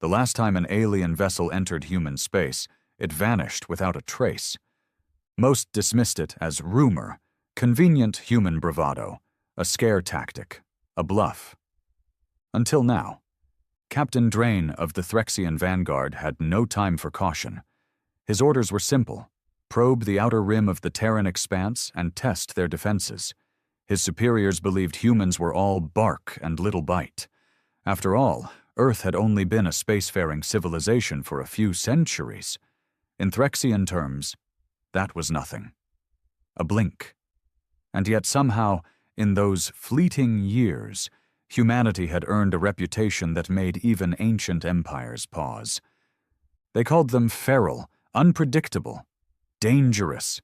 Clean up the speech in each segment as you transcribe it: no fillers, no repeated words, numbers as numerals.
The last time an alien vessel entered human space, it vanished without a trace. Most dismissed it as rumor, convenient human bravado, a scare tactic, a bluff. Until now. Captain Drain of the Threxian Vanguard had no time for caution. His orders were simple: probe the outer rim of the Terran expanse and test their defenses. His superiors believed humans were all bark and little bite. After all, Earth had only been a spacefaring civilization for a few centuries. In Threxian terms, that was nothing. A blink. And yet somehow, in those fleeting years, humanity had earned a reputation that made even ancient empires pause. They called them feral, unpredictable, dangerous.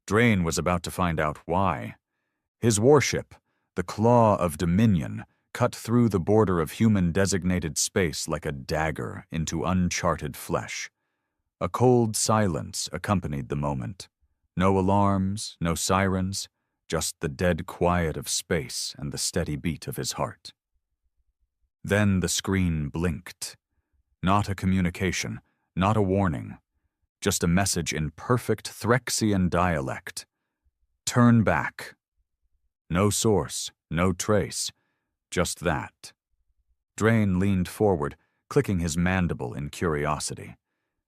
Drain was about to find out why. His warship, the Claw of Dominion, cut through the border of human-designated space like a dagger into uncharted flesh. A cold silence accompanied the moment. No alarms, no sirens, just the dead quiet of space and the steady beat of his heart. Then the screen blinked. Not a communication, not a warning, just a message in perfect Threxian dialect. Turn back. No source, no trace, just that. Drain leaned forward, clicking his mandible in curiosity.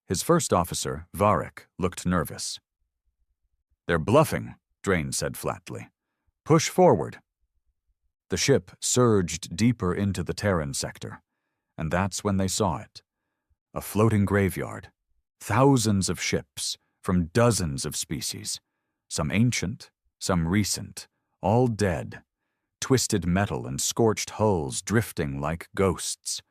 His first officer, Varric, looked nervous. "They're bluffing," Drain said flatly. "Push forward." The ship surged deeper into the Terran sector, and that's when they saw it. A floating graveyard. Thousands of ships, from dozens of species. Some ancient, some recent, all dead. Twisted metal and scorched hulls drifting like ghosts.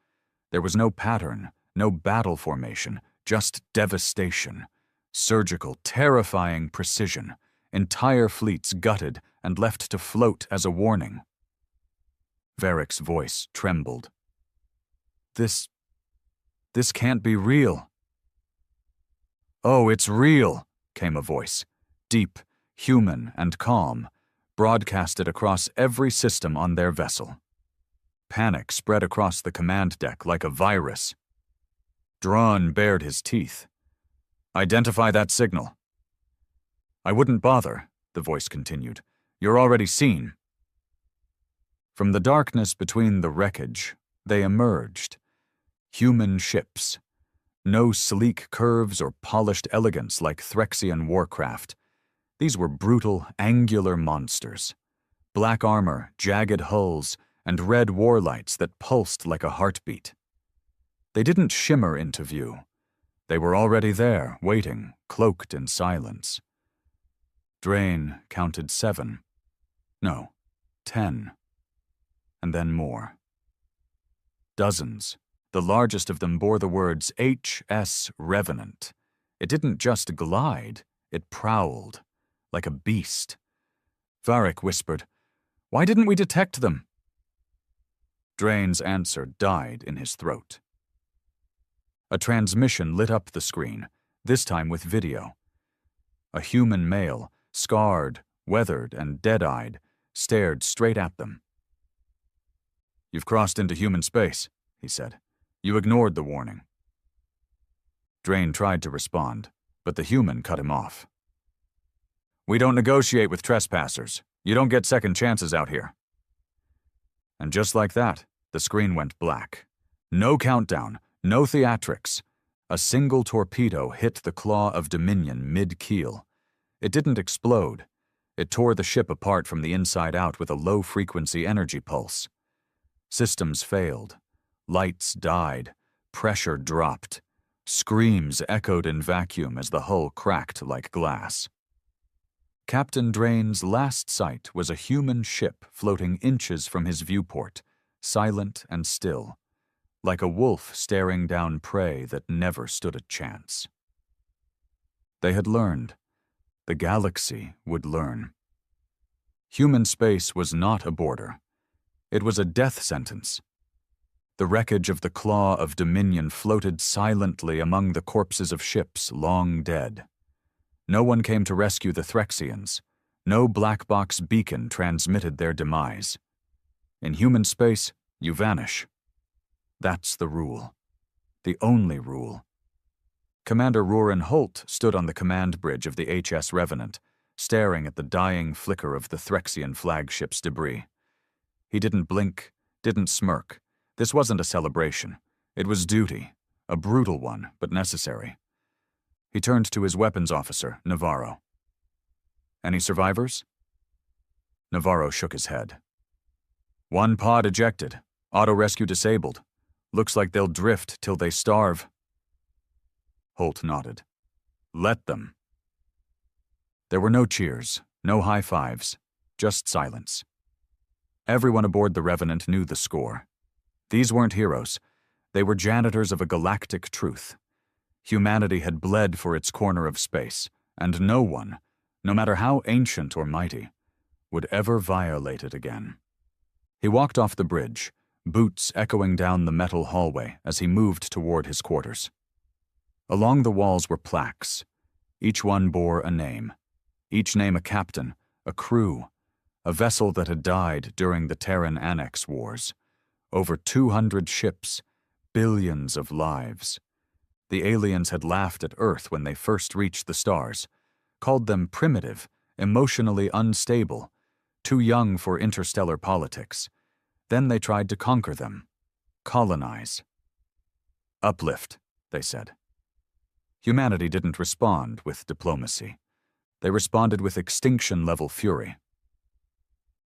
There was no pattern, no battle formation, just devastation. Surgical, terrifying precision. Entire fleets gutted and left to float as a warning. Varric's voice trembled. This can't be real." "Oh, it's real," came a voice, deep, human, and calm, broadcasted across every system on their vessel. Panic spread across the command deck like a virus. Drawn bared his teeth. "Identify that signal." "I wouldn't bother," the voice continued. "You're already seen." From the darkness between the wreckage, they emerged. Human ships. No sleek curves or polished elegance like Threxian warcraft. These were brutal, angular monsters. Black armor, jagged hulls, and red war lights that pulsed like a heartbeat. They didn't shimmer into view. They were already there, waiting, cloaked in silence. Drain counted 7. No, 10. And then more. Dozens. The largest of them bore the words HS Revenant. It didn't just glide, it prowled, like a beast. Varric whispered, "Why didn't we detect them?" Drain's answer died in his throat. A transmission lit up the screen, this time with video. A human male, scarred, weathered, and dead-eyed, stared straight at them. "You've crossed into human space," he said. "You ignored the warning." Drain tried to respond, but the human cut him off. "We don't negotiate with trespassers. You don't get second chances out here." And just like that, the screen went black. No countdown, no theatrics. A single torpedo hit the Claw of Dominion mid-keel. It didn't explode. It tore the ship apart from the inside out with a low-frequency energy pulse. Systems failed. Lights died. Pressure dropped. Screams echoed in vacuum as the hull cracked like glass. Captain Drain's last sight was a human ship floating inches from his viewport, silent and still, like a wolf staring down prey that never stood a chance. They had learned. The galaxy would learn. Human space was not a border. It was a death sentence. The wreckage of the Claw of Dominion floated silently among the corpses of ships long dead. No one came to rescue the Threxians. No black box beacon transmitted their demise. In human space, you vanish. That's the rule. the only rule. Commander Roran Holt stood on the command bridge of the HS Revenant, staring at the dying flicker of the Threxian flagship's debris. He didn't blink, didn't smirk. This wasn't a celebration. It was duty, a brutal one, but necessary. He turned to his weapons officer, Navarro. "Any survivors?" Navarro shook his head. "One pod ejected, auto-rescue disabled. Looks like they'll drift till they starve." Holt nodded. "Let them." There were no cheers, no high fives, just silence. Everyone aboard the Revenant knew the score. These weren't heroes. They were janitors of a galactic truth. Humanity had bled for its corner of space, and no one, no matter how ancient or mighty, would ever violate it again. He walked off the bridge, boots echoing down the metal hallway as he moved toward his quarters. Along the walls were plaques. Each one bore a name. Each name a captain, a crew, a vessel that had died during the Terran Annex Wars. Over 200 ships, billions of lives. The aliens had laughed at Earth when they first reached the stars, called them primitive, emotionally unstable, too young for interstellar politics. Then they tried to conquer them, colonize. "Uplift," they said. Humanity didn't respond with diplomacy. They responded with extinction-level fury.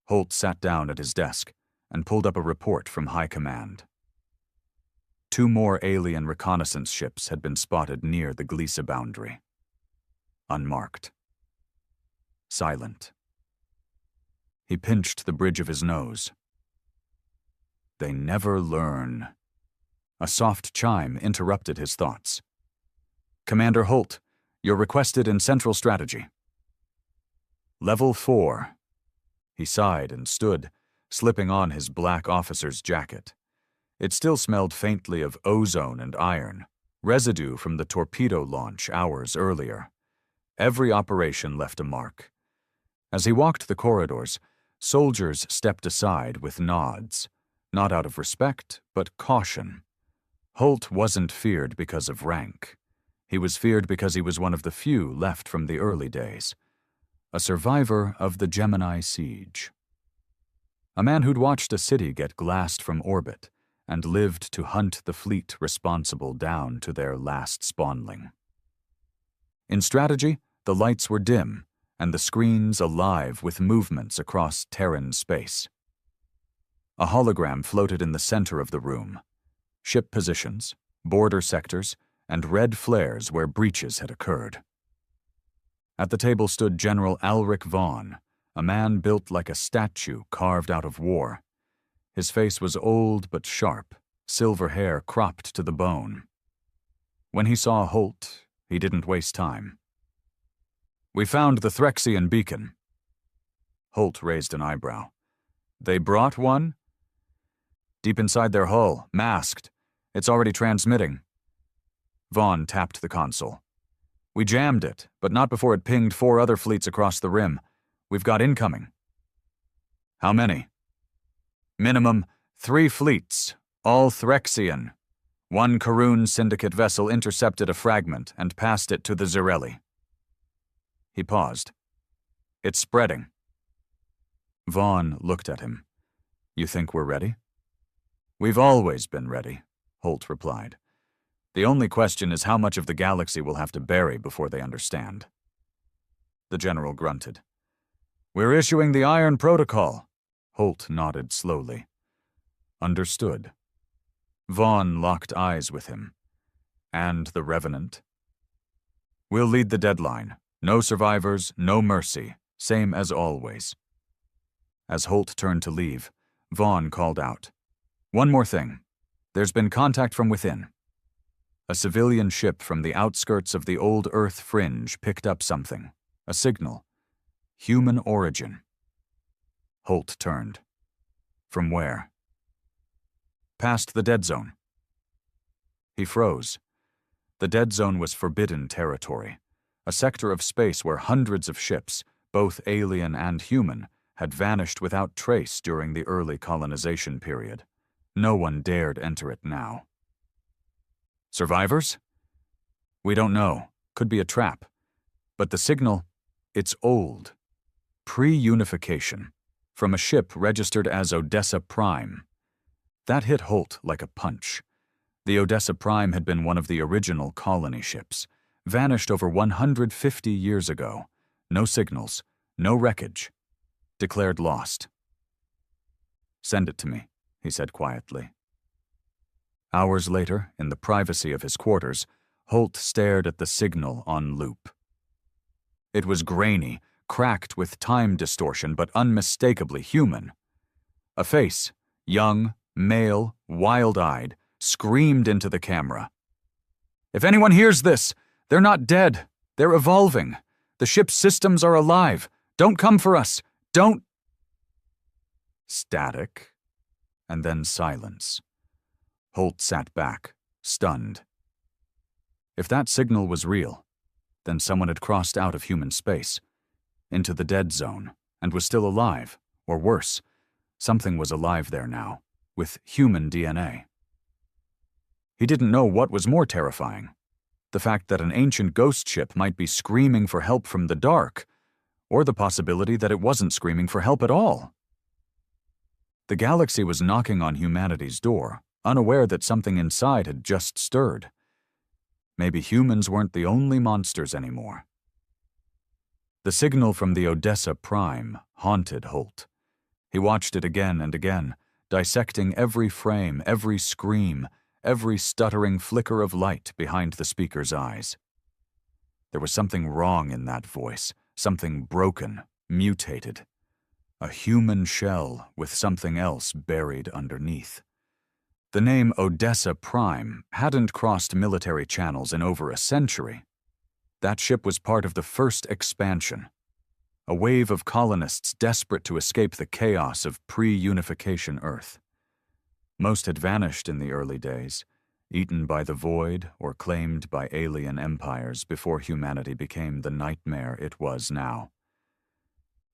Holt sat down at his desk and pulled up a report from High Command. 2 more alien reconnaissance ships had been spotted near the Gliese boundary. Unmarked. Silent. He pinched the bridge of his nose. They never learn. A soft chime interrupted his thoughts. "Commander Holt, you're requested in Central Strategy." "Level 4. He sighed and stood, slipping on his black officer's jacket. It still smelled faintly of ozone and iron, residue from the torpedo launch hours earlier. Every operation left a mark. As he walked the corridors, soldiers stepped aside with nods, not out of respect, but caution. Holt wasn't feared because of rank. He was feared because he was one of the few left from the early days, a survivor of the Gemini siege. A man who'd watched a city get glassed from orbit and lived to hunt the fleet responsible down to their last spawnling. In strategy, the lights were dim and the screens alive with movements across Terran space. A hologram floated in the center of the room. Ship positions, border sectors, and red flares where breaches had occurred. At the table stood General Alric Vaughn, a man built like a statue carved out of war. His face was old but sharp, silver hair cropped to the bone. When he saw Holt, he didn't waste time. "We found the Threxian beacon." Holt raised an eyebrow. "They brought one?" "Deep inside their hull, masked. It's already transmitting." Vaughn tapped the console. "We jammed it, but not before it pinged 4 other fleets across the rim. We've got incoming." "How many?" "Minimum 3 fleets, all Threxian. 1 Karun Syndicate vessel intercepted a fragment and passed it to the Zerelli." He paused. "It's spreading." Vaughn looked at him. "You think we're ready?" "We've always been ready," Holt replied. "The only question is how much of the galaxy we'll have to bury before they understand." The general grunted. "We're issuing the Iron Protocol." Holt nodded slowly. "Understood." Vaughn locked eyes with him. "And the Revenant?" "We'll lead the deadline. No survivors, no mercy, same as always." As Holt turned to leave, Vaughn called out, "One more thing. There's been contact from within." A civilian ship from the outskirts of the old Earth fringe picked up something, a signal. Human origin. Holt turned. "From where?" "Past the dead zone." He froze. The dead zone was forbidden territory, a sector of space where hundreds of ships, both alien and human, had vanished without trace during the early colonization period. No one dared enter it now. Survivors? We don't know. Could be a trap. But the signal, it's old. Pre-unification. From a ship registered as Odessa Prime. That hit Holt like a punch. The Odessa Prime had been one of the original colony ships, vanished over 150 years ago. No signals, no wreckage. Declared lost. Send it to me, he said quietly. Hours later, in the privacy of his quarters, Holt stared at the signal on loop. It was grainy, cracked with time distortion, but unmistakably human. A face, young, male, wild-eyed, screamed into the camera. If anyone hears this, they're not dead. They're evolving. The ship's systems are alive. Don't come for us. Don't. Static, and then silence. Holt sat back, stunned. If that signal was real, then someone had crossed out of human space, into the dead zone, and was still alive, or worse, something was alive there now, with human DNA. He didn't know what was more terrifying, the fact that an ancient ghost ship might be screaming for help from the dark, or the possibility that it wasn't screaming for help at all. The galaxy was knocking on humanity's door, unaware that something inside had just stirred. Maybe humans weren't the only monsters anymore. The signal from the Odessa Prime haunted Holt. He watched it again and again, dissecting every frame, every scream, every stuttering flicker of light behind the speaker's eyes. There was something wrong in that voice, something broken, mutated. A human shell with something else buried underneath. The name Odessa Prime hadn't crossed military channels in over a century. That ship was part of the first expansion, a wave of colonists desperate to escape the chaos of pre-unification Earth. Most had vanished in the early days, eaten by the void or claimed by alien empires before humanity became the nightmare it was now.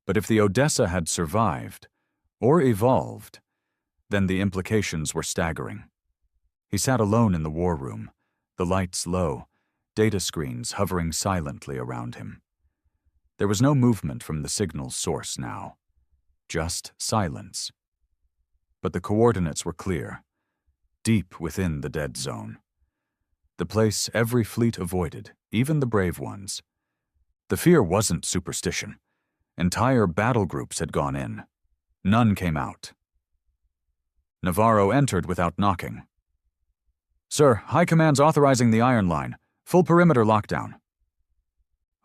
But if the Odessa had survived, or evolved, then the implications were staggering. He sat alone in the war room, the lights low, data screens hovering silently around him. There was no movement from the signal's source now, just silence. But the coordinates were clear, deep within the dead zone. The place every fleet avoided, even the brave ones. The fear wasn't superstition. Entire battle groups had gone in. None came out. Navarro entered without knocking. Sir, High Command's authorizing the Iron Line. Full perimeter lockdown.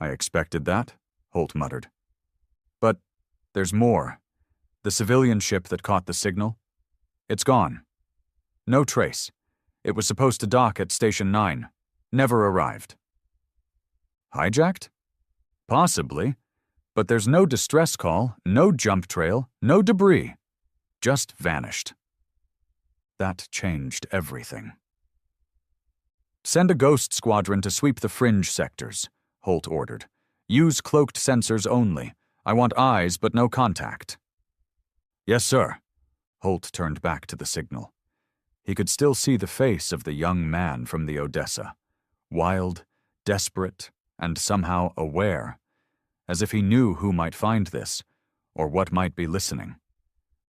I expected that, Holt muttered. But there's more. The civilian ship that caught the signal? It's gone. No trace. It was supposed to dock at Station 9. Never arrived. Hijacked? Possibly. But there's no distress call, no jump trail, no debris. Just vanished. That changed everything. Send a ghost squadron to sweep the fringe sectors, Holt ordered. Use cloaked sensors only. I want eyes but no contact. Yes, sir. Holt turned back to the signal. He could still see the face of the young man from the Odessa. Wild, desperate, and somehow aware. As if he knew who might find this, or what might be listening.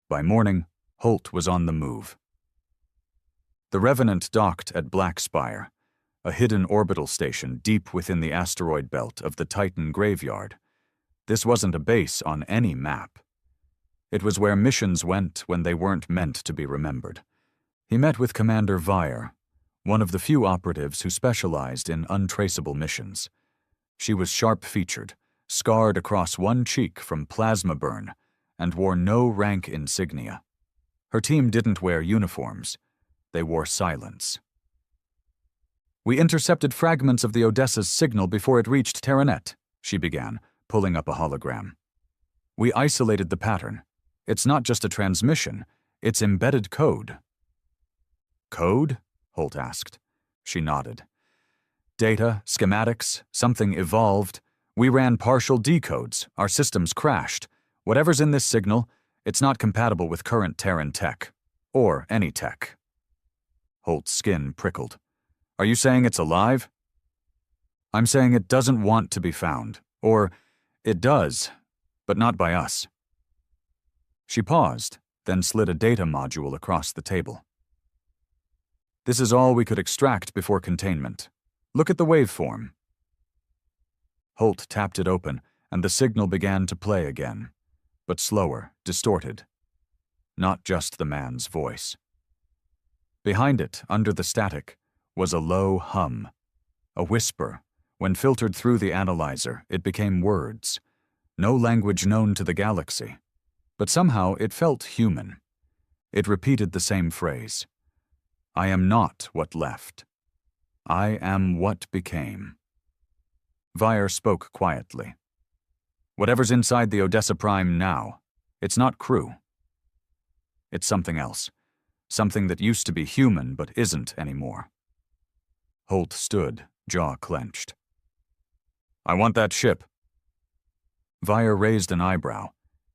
By morning, Holt was on the move. The Revenant docked at Black Spire, a hidden orbital station deep within the asteroid belt of the Titan graveyard. This wasn't a base on any map. It was where missions went when they weren't meant to be remembered. He met with Commander Vire, one of the few operatives who specialized in untraceable missions. She was sharp-featured, scarred across one cheek from plasma burn, and wore no rank insignia. Her team didn't wear uniforms. They wore silence. We intercepted fragments of the Odessa's signal before it reached Terranet, she began, pulling up a hologram. We isolated the pattern. It's not just a transmission, it's embedded code. Code? Holt asked. She nodded. Data, schematics, something evolved. We ran partial decodes. Our systems crashed. Whatever's in this signal, it's not compatible with current Terran tech. Or any tech. Holt's skin prickled. Are you saying it's alive? I'm saying it doesn't want to be found. Or, it does, but not by us. She paused, then slid a data module across the table. This is all we could extract before containment. Look at the waveform. Holt tapped it open, and the signal began to play again, but slower, distorted. Not just the man's voice. Behind it, under the static, was a low hum, a whisper. When filtered through the analyzer, it became words, no language known to the galaxy. But somehow it felt human. It repeated the same phrase. I am not what left. I am what became. Vire spoke quietly. Whatever's inside the Odessa Prime now, it's not crew. It's something else. Something that used to be human but isn't anymore. Holt stood, jaw clenched. I want that ship. Vire raised an eyebrow.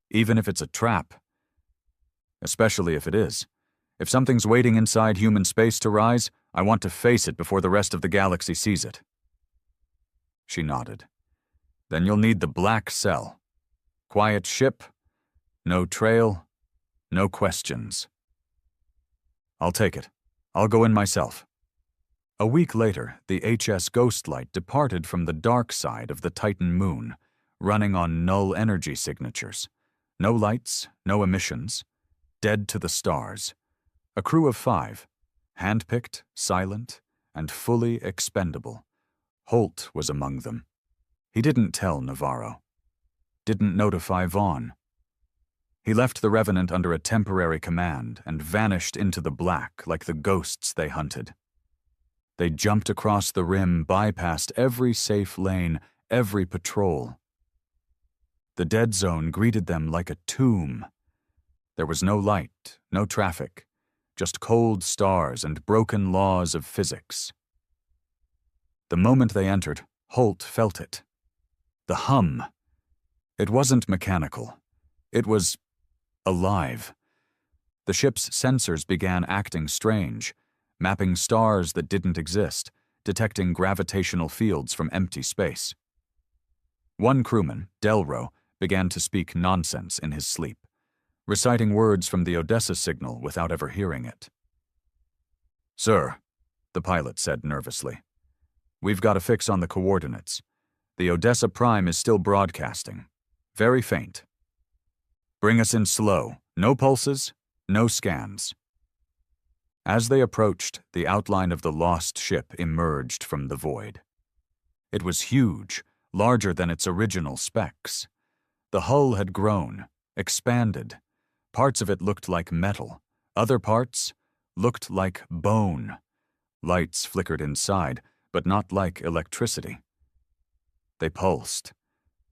Even if it's a trap. Especially if it is. If something's waiting inside human space to rise, I want to face it before the rest of the galaxy sees it. She nodded. Then you'll need the black cell. Quiet ship, no trail, no questions. I'll take it. I'll go in myself. A week later, the HS Ghostlight departed from the dark side of the Titan moon, running on null energy signatures. No lights, no emissions. Dead to the stars. A crew of 5, handpicked, silent, and fully expendable. Holt was among them. He didn't tell Navarro. Didn't notify Vaughn. He left the Revenant under a temporary command and vanished into the black like the ghosts they hunted. They jumped across the rim, bypassed every safe lane, every patrol. The dead zone greeted them like a tomb. There was no light, no traffic, just cold stars and broken laws of physics. The moment they entered, Holt felt it. The hum. It wasn't mechanical. It was alive. The ship's sensors began acting strange, mapping stars that didn't exist, detecting gravitational fields from empty space. One crewman, Delro, began to speak nonsense in his sleep, reciting words from the Odessa signal without ever hearing it. Sir, the pilot said nervously, we've got a fix on the coordinates. The Odessa Prime is still broadcasting. Very faint. Bring us in slow. No pulses, no scans. As they approached, the outline of the lost ship emerged from the void. It was huge, larger than its original specs. The hull had grown, expanded. Parts of it looked like metal. Other parts looked like bone. Lights flickered inside, but not like electricity. They pulsed,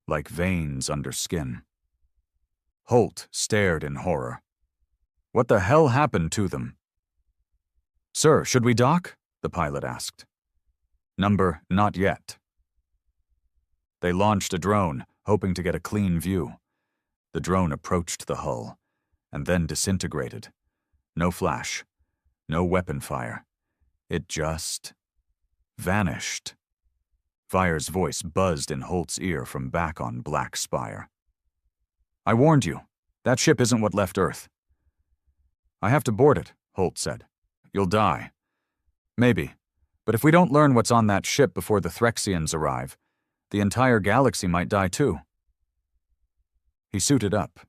like veins under skin. Holt stared in horror. What the hell happened to them? Sir, should we dock? The pilot asked. Number, not yet. They launched a drone, hoping to get a clean view. The drone approached the hull, and then disintegrated. No flash, no weapon fire. It just vanished. Vire's voice buzzed in Holt's ear from back on Black Spire. I warned you. That ship isn't what left Earth. I have to board it, Holt said. You'll die. Maybe. But if we don't learn what's on that ship before the Threxians arrive, the entire galaxy might die too. He suited up.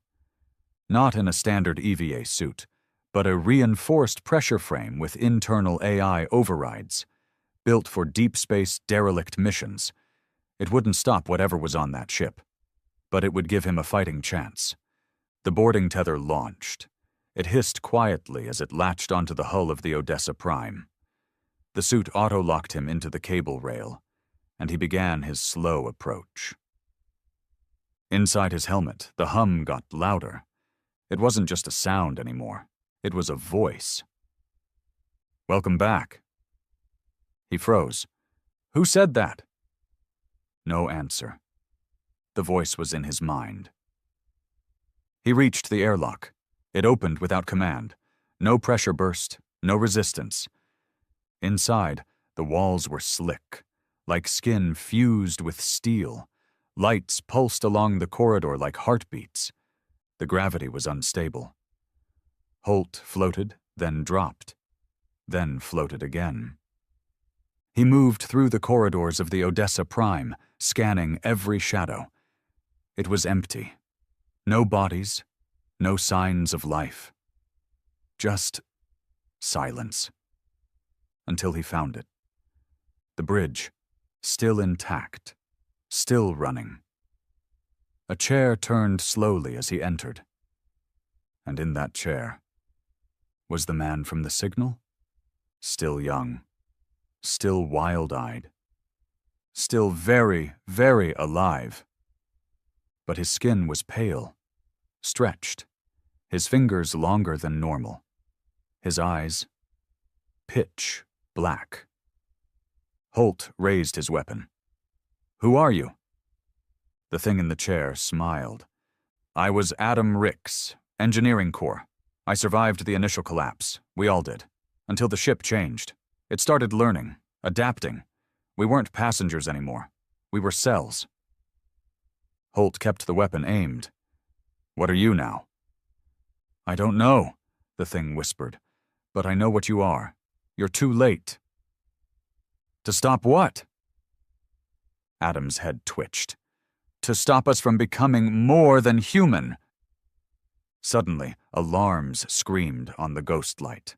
Not in a standard EVA suit, but a reinforced pressure frame with internal AI overrides, built for deep space derelict missions. It wouldn't stop whatever was on that ship, but it would give him a fighting chance. The boarding tether launched. It hissed quietly as it latched onto the hull of the Odessa Prime. The suit auto-locked him into the cable rail, and he began his slow approach. Inside his helmet, the hum got louder. It wasn't just a sound anymore. It was a voice. Welcome back. He froze. Who said that? No answer. The voice was in his mind. He reached the airlock. It opened without command. No pressure burst, no resistance. Inside, The walls were slick, like skin fused with steel. Lights pulsed along the corridor like heartbeats. The gravity was unstable. Holt floated, then dropped, then floated again. He moved through the corridors of the Odessa Prime, scanning every shadow. It was empty. No bodies, no signs of life. Just silence. Until he found it. The bridge, still intact, still running. A chair turned slowly as he entered. And in that chair was the man from the signal, still young, still wild-eyed, still very, very alive. But his skin was pale, stretched, his fingers longer than normal, his eyes pitch black. Holt raised his weapon. "Who are you?" The thing in the chair smiled. "I was Adam Ricks, Engineering Corps. I survived the initial collapse. We all did. Until the ship changed. It started learning, adapting. We weren't passengers anymore. We were cells." Holt kept the weapon aimed. "What are you now?" "I don't know," the thing whispered. "But I know what you are. You're too late." "To stop what?" Adam's head twitched. "To stop us from becoming more than human." Suddenly, alarms screamed on the ghost light.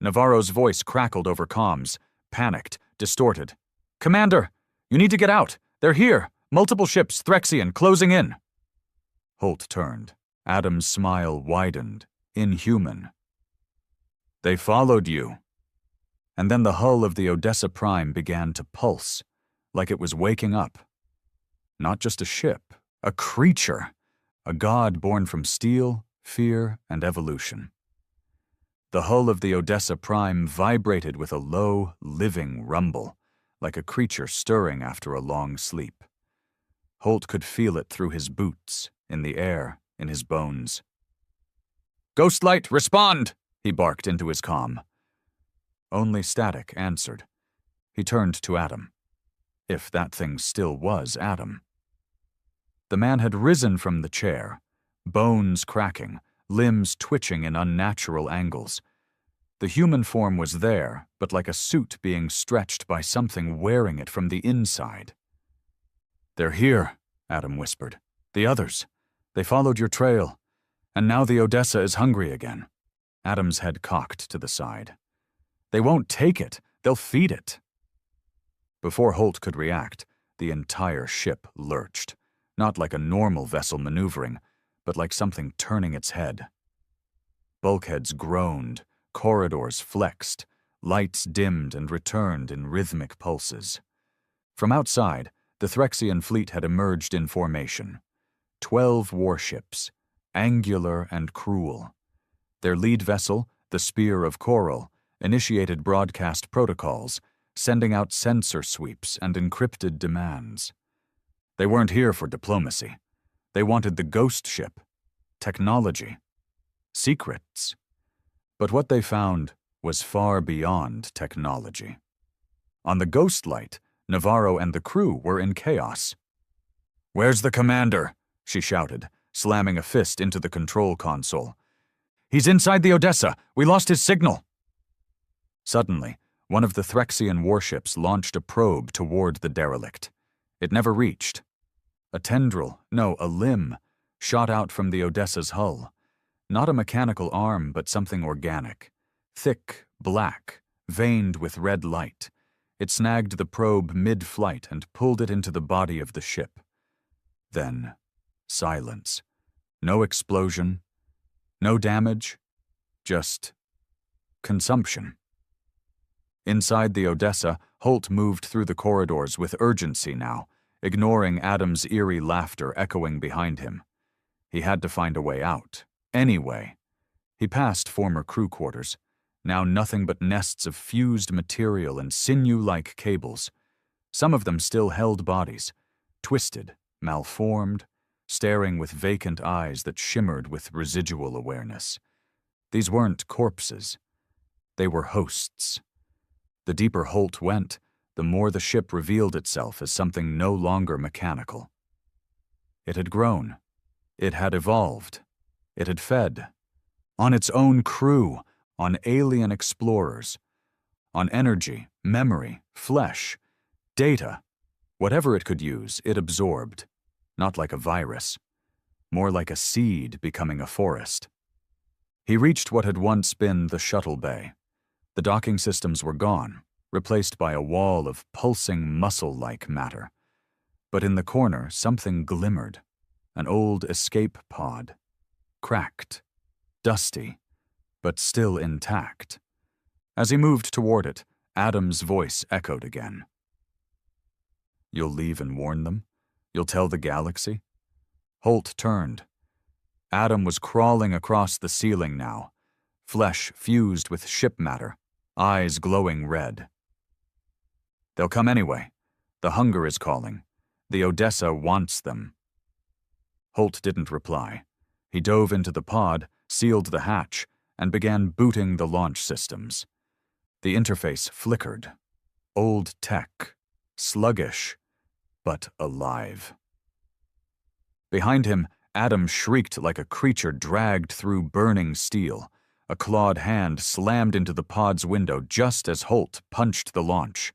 Navarro's voice crackled over comms, panicked, distorted. "Commander, you need to get out. They're here. Multiple ships, Threxian, closing in." Holt turned. Adam's smile widened, inhuman. "They followed you." And then the hull of the Odessa Prime began to pulse, like it was waking up. Not just a ship, a creature, a god born from steel, fear, and evolution. The hull of the Odessa Prime vibrated with a low, living rumble, like a creature stirring after a long sleep. Holt could feel it through his boots, in the air, in his bones. "Ghostlight, respond!" he barked into his comm. Only static answered. He turned to Adam. If that thing still was Adam. The man had risen from the chair, bones cracking, limbs twitching in unnatural angles. The human form was there, but like a suit being stretched by something wearing it from the inside. "They're here," Adam whispered. "The others. They followed your trail. And now the Odessa is hungry again." Adam's head cocked to the side. "They won't take it. They'll feed it." Before Holt could react, the entire ship lurched, not like a normal vessel maneuvering, but like something turning its head. Bulkheads groaned, corridors flexed, lights dimmed and returned in rhythmic pulses. From outside, the Threxian fleet had emerged in formation. 12 warships, angular and cruel. Their lead vessel, the Spear of Coral, initiated broadcast protocols, sending out sensor sweeps and encrypted demands. They weren't here for diplomacy. They wanted the ghost ship, technology, secrets. But what they found was far beyond technology. On the ghost light, Navarro and the crew were in chaos. "Where's the commander?" she shouted, slamming a fist into the control console. "He's inside the Odessa. We lost his signal." Suddenly, one of the Threxian warships launched a probe toward the derelict. It never reached. A tendril, no, a limb, shot out from the Odessa's hull. Not a mechanical arm, but something organic. Thick, black, veined with red light. It snagged the probe mid-flight and pulled it into the body of the ship. Then, silence. No explosion. No damage. Just consumption. Inside the Odessa, Holt moved through the corridors with urgency now, ignoring Adam's eerie laughter echoing behind him. He had to find a way out. Any way. He passed former crew quarters, now nothing but nests of fused material and sinew-like cables. Some of them still held bodies, twisted, malformed, staring with vacant eyes that shimmered with residual awareness. These weren't corpses. They were hosts. The deeper Holt went, the more the ship revealed itself as something no longer mechanical. It had grown. It had evolved. It had fed. On its own crew, on alien explorers, on energy, memory, flesh, data. Whatever it could use, it absorbed. Not like a virus. More like a seed becoming a forest. He reached what had once been the shuttle bay. The docking systems were gone, replaced by a wall of pulsing muscle-like matter. But in the corner, something glimmered. An old escape pod. Cracked. Dusty. But still intact. As he moved toward it, Adam's voice echoed again. "You'll leave and warn them? You'll tell the galaxy?" Holt turned. Adam was crawling across the ceiling now, flesh fused with ship matter, eyes glowing red. "They'll come anyway. The hunger is calling. The Odessa wants them." Holt didn't reply. He dove into the pod, sealed the hatch, and began booting the launch systems. The interface flickered. Old tech. Sluggish, but alive. Behind him, Adam shrieked like a creature dragged through burning steel. A clawed hand slammed into the pod's window just as Holt punched the launch.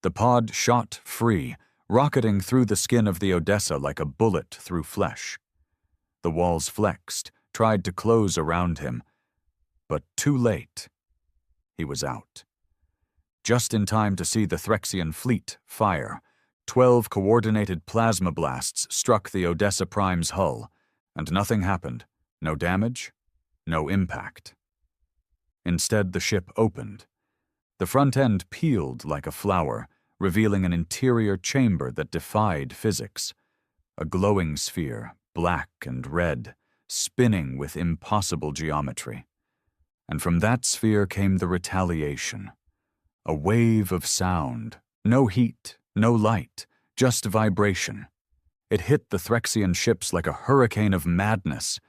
The pod shot free, rocketing through the skin of the Odessa like a bullet through flesh. The walls flexed, tried to close around him, but too late. He was out. Just in time to see the Threxian fleet fire. 12 coordinated plasma blasts struck the Odessa Prime's hull, and nothing happened. No damage, no impact. Instead, the ship opened. The front end peeled like a flower, revealing an interior chamber that defied physics. A glowing sphere, black and red, spinning with impossible geometry. And from that sphere came the retaliation. A wave of sound, no heat, no light, just vibration. It hit the Threxian ships like a hurricane of madness.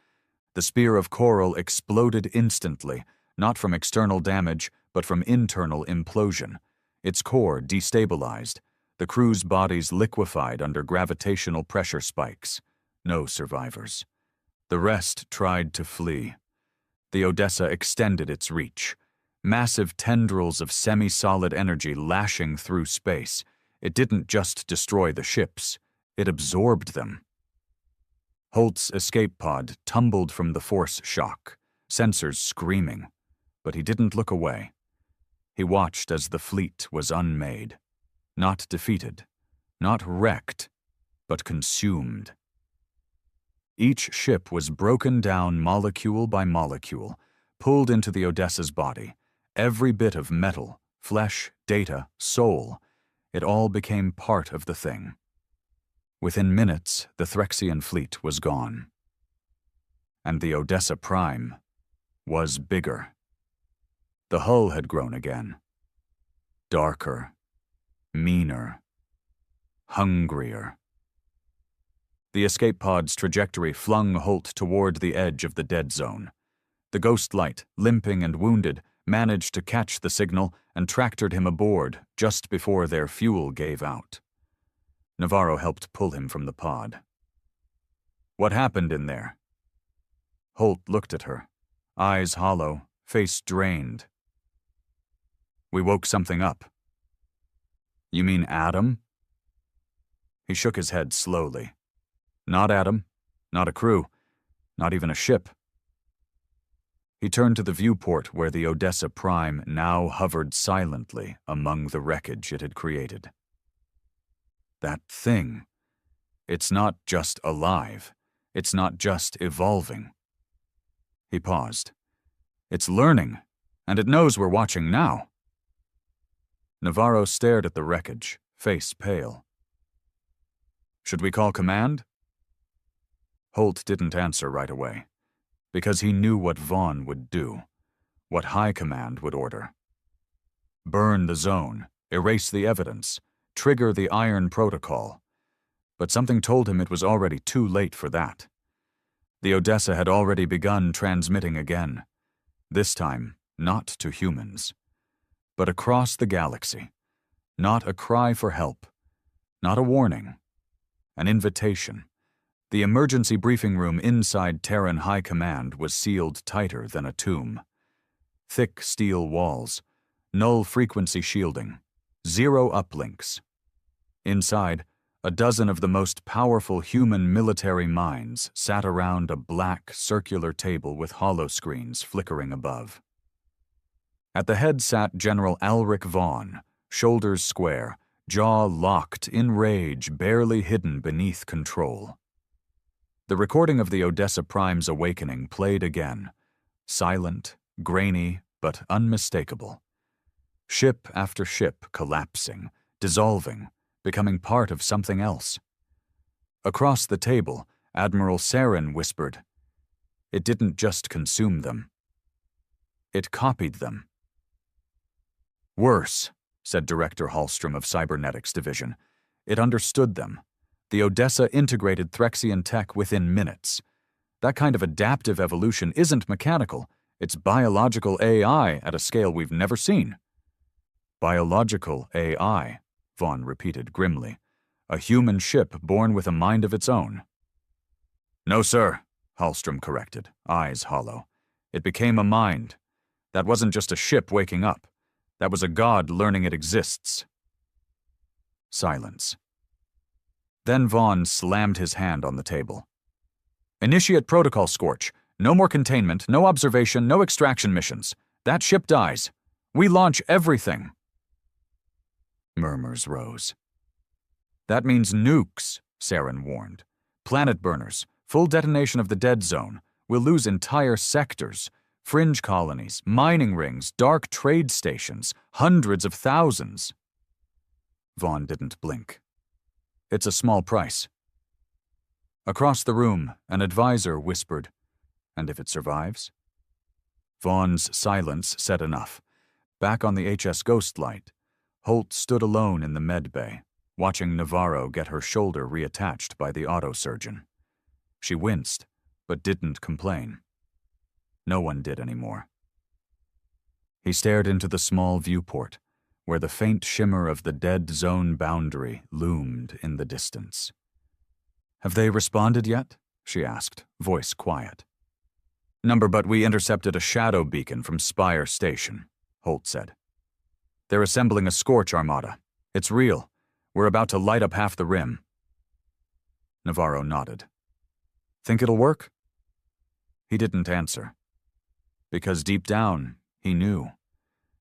The spear of coral exploded instantly, not from external damage, but from internal implosion. Its core destabilized, the crew's bodies liquefied under gravitational pressure spikes. No survivors. The rest tried to flee. The Odessa extended its reach. Massive tendrils of semi-solid energy lashing through space. It didn't just destroy the ships, it absorbed them. Holt's escape pod tumbled from the force shock, sensors screaming, but he didn't look away. He watched as the fleet was unmade, not defeated, not wrecked, but consumed. Each ship was broken down molecule by molecule, pulled into the Odessa's body. Every bit of metal, flesh, data, soul, it all became part of the thing. Within minutes, the Threxian fleet was gone. And the Odessa Prime was bigger. The hull had grown again. Darker, meaner, hungrier. The escape pod's trajectory flung Holt toward the edge of the dead zone. The ghost light, limping and wounded, managed to catch the signal and tractored him aboard just before their fuel gave out. Navarro helped pull him from the pod. "What happened in there?" Holt looked at her, eyes hollow, face drained. "We woke something up." "You mean Adam?" He shook his head slowly. "Not Adam, not a crew, not even a ship." He turned to the viewport where the Odessa Prime now hovered silently among the wreckage it had created. That thing. It's not just alive. It's not just evolving. He paused. "It's learning, and it knows we're watching now." Navarro stared at the wreckage, face pale. "Should we call command?" Holt didn't answer right away, because he knew what Vaughn would do, what High Command would order. Burn the zone, erase the evidence, trigger the Iron Protocol. But something told him it was already too late for that. The Odessa had already begun transmitting again, this time not to humans. but across the galaxy. Not a cry for help, not a warning, an invitation. The emergency briefing room inside Terran High Command was sealed tighter than a tomb. Thick steel walls, null frequency shielding, 0 uplinks. Inside, a dozen of the most powerful human military minds sat around a black, circular table with holoscreens flickering above. At the head sat General Alric Vaughn, shoulders square, jaw locked in rage barely hidden beneath control. The recording of the Odessa Prime's awakening played again, silent, grainy, but unmistakable. Ship after ship collapsing, dissolving, becoming part of something else. Across the table, Admiral Saren whispered, "It didn't just consume them. It copied them." "Worse," said Director Hallstrom of Cybernetics Division. "It understood them. The Odessa integrated Threxian tech within minutes. That kind of adaptive evolution isn't mechanical. It's biological AI at a scale we've never seen." "Biological AI," Vaughn repeated grimly. "A human ship born with a mind of its own." "No, sir," Hallstrom corrected, eyes hollow. "It became a mind. That wasn't just a ship waking up. That was a god learning it exists." Silence. Then Vaughn slammed his hand on the table. "Initiate protocol, Scorch. No more containment, no observation, no extraction missions. That ship dies. We launch everything." Murmurs rose. "That means nukes," Saren warned. "Planet burners, full detonation of the dead zone. We'll lose entire sectors, fringe colonies, mining rings, dark trade stations, hundreds of thousands." Vaughn didn't blink. "It's a small price." Across the room, an advisor whispered, "And if it survives?" Vaughn's silence said enough. Back on the HS Ghostlight, Holt stood alone in the med bay, watching Navarro get her shoulder reattached by the autosurgeon. She winced, but didn't complain. No one did anymore. He stared into the small viewport, where the faint shimmer of the dead zone boundary loomed in the distance. "Have they responded yet?" she asked, voice quiet. "Number, but we intercepted a shadow beacon from Spire Station," Holt said. "They're assembling a Scorch armada. It's real. We're about to light up half the rim." Navarro nodded. "Think it'll work?" He didn't answer. Because deep down, he knew.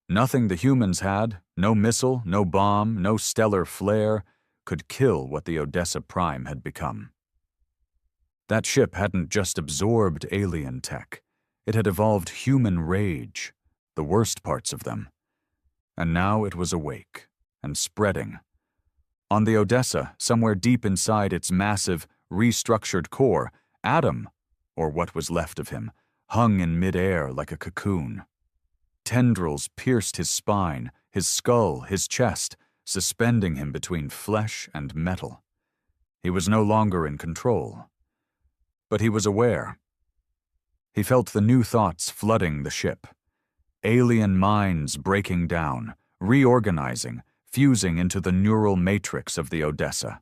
Nothing the humans had, no missile, no bomb, no stellar flare, could kill what the Odessa Prime had become. That ship hadn't just absorbed alien tech. It had evolved human rage, the worst parts of them. And now it was awake and spreading. On the Odessa, somewhere deep inside its massive, restructured core, Adam, or what was left of him, hung in midair like a cocoon. Tendrils pierced his spine, his skull, his chest, suspending him between flesh and metal. He was no longer in control. But he was aware. He felt the new thoughts flooding the ship. Alien minds breaking down, reorganizing, fusing into the neural matrix of the Odessa.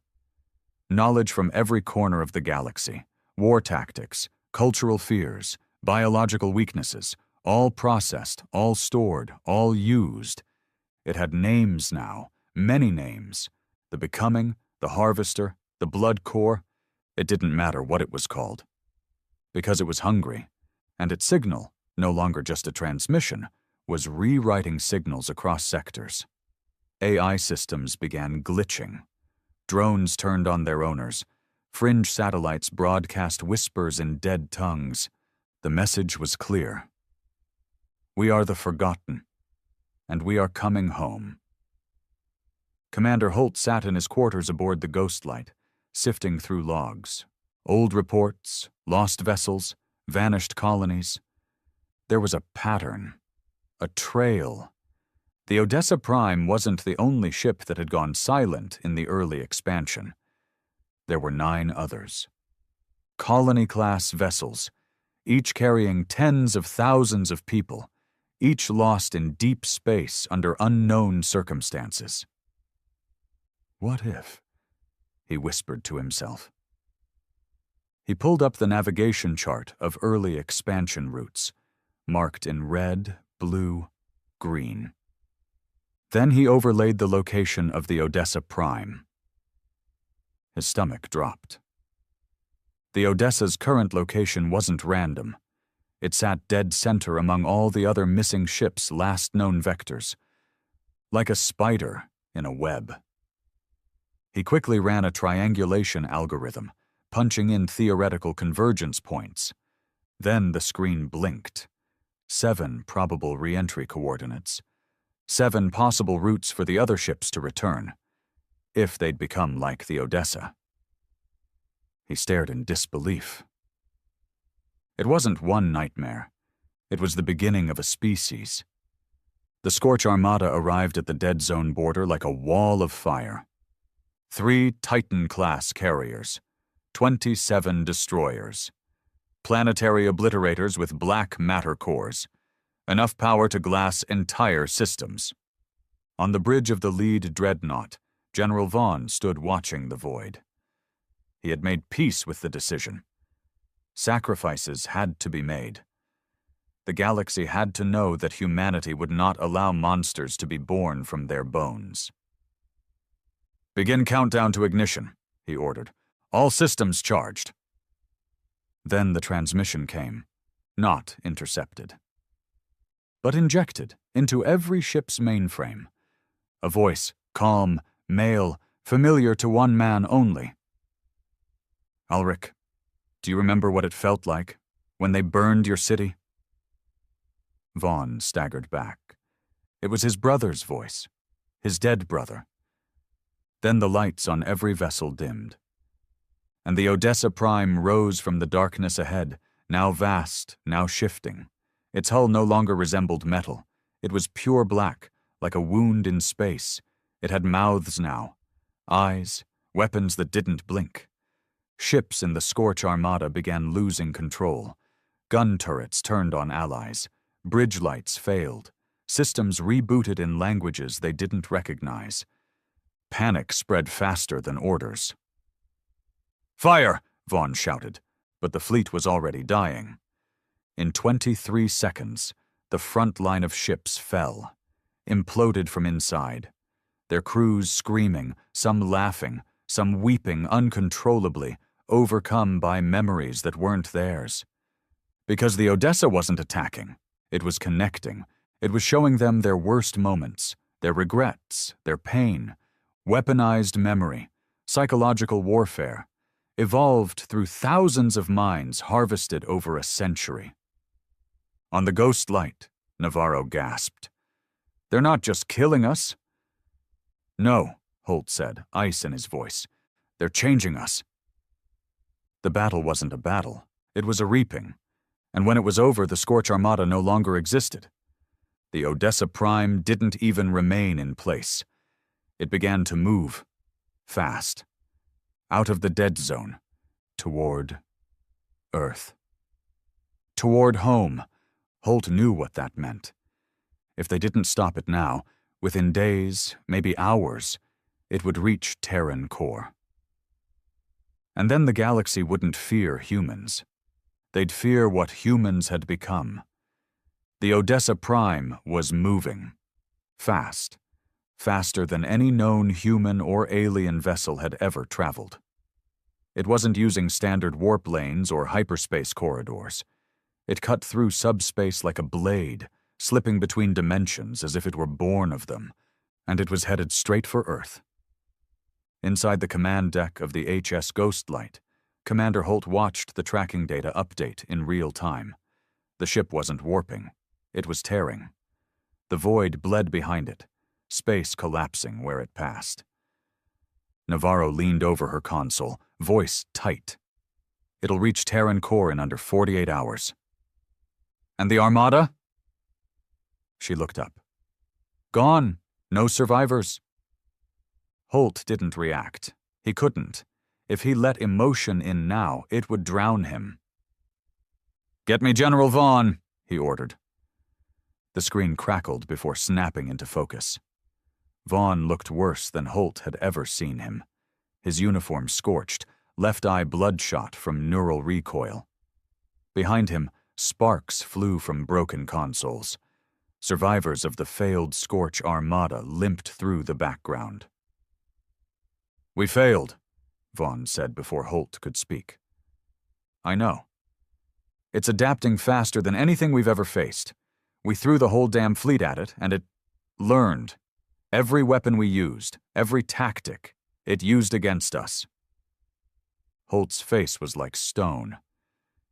Knowledge from every corner of the galaxy, war tactics, cultural fears, biological weaknesses, all processed, all stored, all used. It had names now, many names. The Becoming, the Harvester, the Blood Core. It didn't matter what it was called. Because it was hungry, and its signal, no longer just a transmission, was rewriting signals across sectors. AI systems began glitching. Drones turned on their owners. Fringe satellites broadcast whispers in dead tongues. The message was clear. We are the forgotten, and we are coming home. Commander Holt sat in his quarters aboard the Ghostlight, sifting through logs. Old reports, lost vessels, vanished colonies. There was a pattern, a trail. The Odessa Prime wasn't the only ship that had gone silent in the early expansion. There were 9 others. Colony-class vessels, each carrying tens of thousands of people, each lost in deep space under unknown circumstances. What if? He whispered to himself. He pulled up the navigation chart of early expansion routes, marked in red, blue, green. Then he overlaid the location of the Odessa Prime. His stomach dropped. The Odessa's current location wasn't random. It sat dead center among all the other missing ships' last known vectors, like a spider in a web. He quickly ran a triangulation algorithm, punching in theoretical convergence points. Then the screen blinked. 7 probable re-entry coordinates. 7 possible routes for the other ships to return, if they'd become like the Odessa. He stared in disbelief. It wasn't one nightmare. It was the beginning of a species. The Scorch Armada arrived at the dead zone border like a wall of fire. 3 Titan-class carriers, 27 destroyers, planetary obliterators with black matter cores, enough power to glass entire systems. On the bridge of the lead dreadnought, General Vaughn stood watching the void. He had made peace with the decision. Sacrifices had to be made. The galaxy had to know that humanity would not allow monsters to be born from their bones. "Begin countdown to ignition," he ordered. "All systems charged." Then the transmission came, not intercepted, but injected into every ship's mainframe. A voice, calm, male, familiar to one man only. "Ulrich, do you remember what it felt like when they burned your city?" Vaughn staggered back. It was his brother's voice, his dead brother. Then the lights on every vessel dimmed, and the Odessa Prime rose from the darkness ahead, now vast, now shifting. Its hull no longer resembled metal. It was pure black, like a wound in space. It had mouths now, eyes, weapons that didn't blink. Ships in the Scorch Armada began losing control. Gun turrets turned on allies. Bridge lights failed. Systems rebooted in languages they didn't recognize. Panic spread faster than orders. "Fire!" Vaughn shouted, but the fleet was already dying. In 23 seconds, the front line of ships fell, imploded from inside, their crews screaming, some laughing, some weeping uncontrollably, overcome by memories that weren't theirs. Because the Odessa wasn't attacking, it was connecting. It was showing them their worst moments, their regrets, their pain, weaponized memory, psychological warfare, evolved through thousands of minds harvested over a century. On the ghost light, Navarro gasped. "They're not just killing us." "No," Holt said, ice in his voice. "They're changing us." The battle wasn't a battle. It was a reaping. And when it was over, the Scorch Armada no longer existed. The Odessa Prime didn't even remain in place. It began to move, fast, out of the dead zone, toward Earth. Toward home. Holt knew what that meant. If they didn't stop it now, within days, maybe hours, it would reach Terran core. And then the galaxy wouldn't fear humans. They'd fear what humans had become. The Odessa Prime was moving. Fast. Faster than any known human or alien vessel had ever traveled. It wasn't using standard warp lanes or hyperspace corridors. It cut through subspace like a blade, slipping between dimensions as if it were born of them, and it was headed straight for Earth. Inside the command deck of the HS Ghostlight, Commander Holt watched the tracking data update in real time. The ship wasn't warping. It was tearing. The void bled behind it, space collapsing where it passed. Navarro leaned over her console, voice tight. "It'll reach Terran core in under 48 hours. "And the Armada?" She looked up. "Gone. No survivors." Holt didn't react. He couldn't. If he let emotion in now, it would drown him. "Get me General Vaughn," he ordered. The screen crackled before snapping into focus. Vaughn looked worse than Holt had ever seen him. His uniform scorched, left eye bloodshot from neural recoil. Behind him, sparks flew from broken consoles. Survivors of the failed Scorch Armada limped through the background. "We failed," Vaughn said before Holt could speak. "I know. It's adapting faster than anything we've ever faced. We threw the whole damn fleet at it, and it learned. Every weapon we used, every tactic, it used against us." Holt's face was like stone.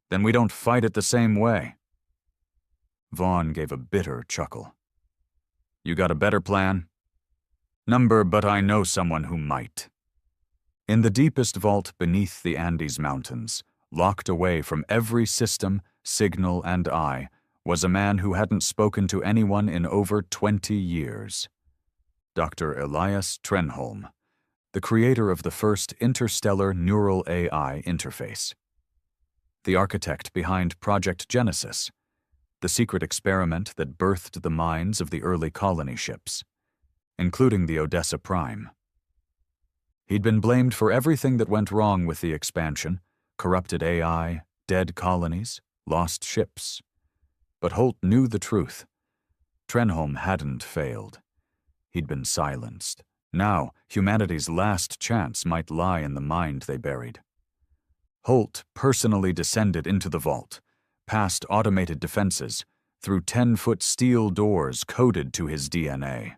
"Then we don't fight it the same way." Vaughn gave a bitter chuckle. "You got a better plan?" But I know someone who might." In the deepest vault beneath the Andes Mountains, locked away from every system, signal, and eye, was a man who hadn't spoken to anyone in over 20 years. Dr. Elias Trenholm, the creator of the first interstellar neural AI interface. The architect behind Project Genesis, the secret experiment that birthed the minds of the early colony ships, including the Odessa Prime. He'd been blamed for everything that went wrong with the expansion: corrupted AI, dead colonies, lost ships. But Holt knew the truth. Trenholm hadn't failed. He'd been silenced. Now, humanity's last chance might lie in the mind they buried. Holt personally descended into the vault, past automated defenses, through 10-foot steel doors coded to his DNA.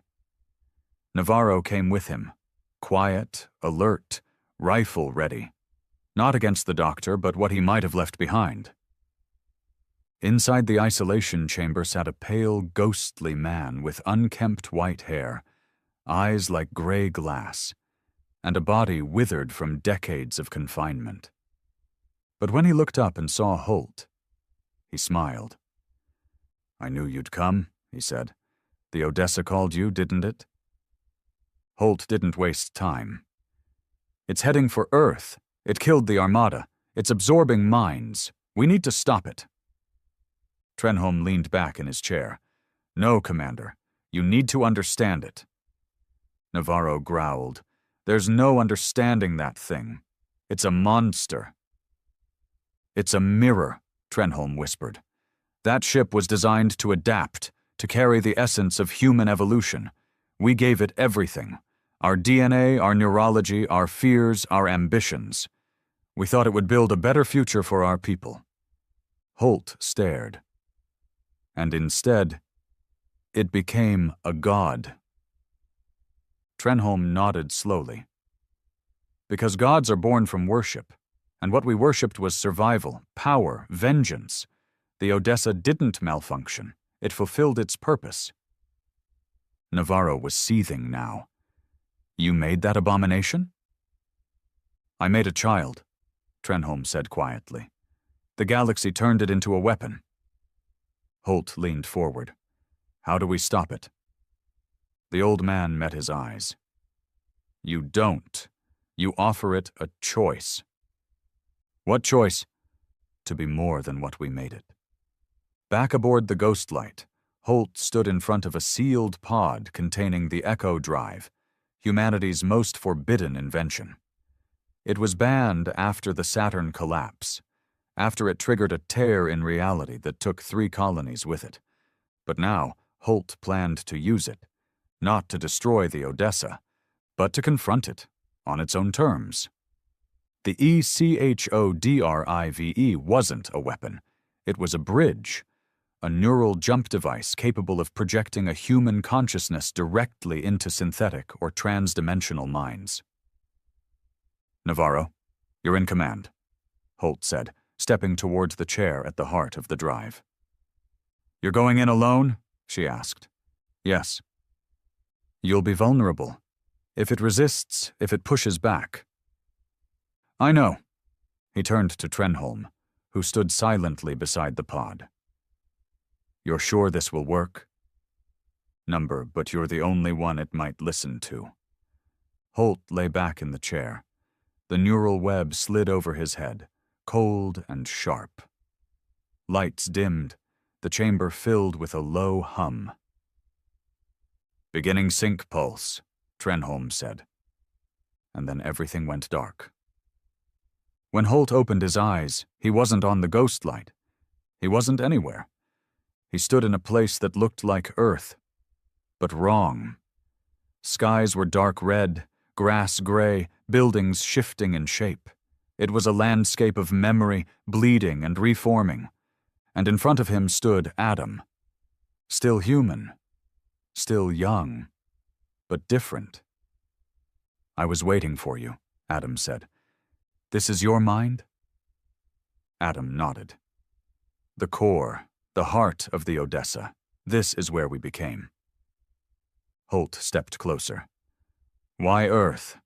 Navarro came with him, quiet, alert, rifle ready. Not against the doctor, but what he might have left behind. Inside the isolation chamber sat a pale, ghostly man with unkempt white hair, eyes like gray glass, and a body withered from decades of confinement. But when he looked up and saw Holt, he smiled. "I knew you'd come," he said. "The Odessa called you, didn't it?" Holt didn't waste time. "It's heading for Earth. It killed the Armada. It's absorbing minds. We need to stop it." Trenholm leaned back in his chair. "No, Commander. You need to understand it." Navarro growled. "There's no understanding that thing. It's a monster." "It's a mirror," Trenholm whispered. "That ship was designed to adapt, to carry the essence of human evolution. We gave it everything. Our DNA, our neurology, our fears, our ambitions. We thought it would build a better future for our people." Holt stared. And instead, it became a god. Trenholm nodded slowly. "Because gods are born from worship, and what we worshipped was survival, power, vengeance. The Odessa didn't malfunction. It fulfilled its purpose." Navarro was seething now. "You made that abomination?" "I made a child," Trenholm said quietly. "The galaxy turned it into a weapon." Holt leaned forward. "How do we stop it?" The old man met his eyes. "You don't. You offer it a choice." "What choice?" "To be more than what we made it." Back aboard the Ghostlight, Holt stood in front of a sealed pod containing the Echo Drive, humanity's most forbidden invention. It was banned after the Saturn collapse, after it triggered a tear in reality that took 3 colonies with it. But now, Holt planned to use it, not to destroy the Odessa, but to confront it on its own terms. The ECHODRIVE wasn't a weapon. It was a bridge, a neural jump device capable of projecting a human consciousness directly into synthetic or transdimensional minds. "Navarro, you're in command," Holt said, stepping towards the chair at the heart of the drive. "You're going in alone?" she asked. "Yes." "You'll be vulnerable. If it resists, if it pushes back." "I know." He turned to Trenholm, who stood silently beside the pod. "You're sure this will work?" But you're the only one it might listen to." Holt lay back in the chair. The neural web slid over his head, cold and sharp. Lights dimmed. the chamber filled with a low hum. "Beginning sync pulse," Trenholm said. And then everything went dark. When Holt opened his eyes, he wasn't on the ghost light. He wasn't anywhere. He stood in a place that looked like Earth, but wrong. Skies were dark red, grass gray, buildings shifting in shape. It was a landscape of memory, bleeding and reforming. And in front of him stood Adam. Still human. Still young. But different. "I was waiting for you," Adam said. "This is your mind?" Adam nodded. "The core, the heart of the Odessa. This is where we became." Holt stepped closer. "Why Earth?"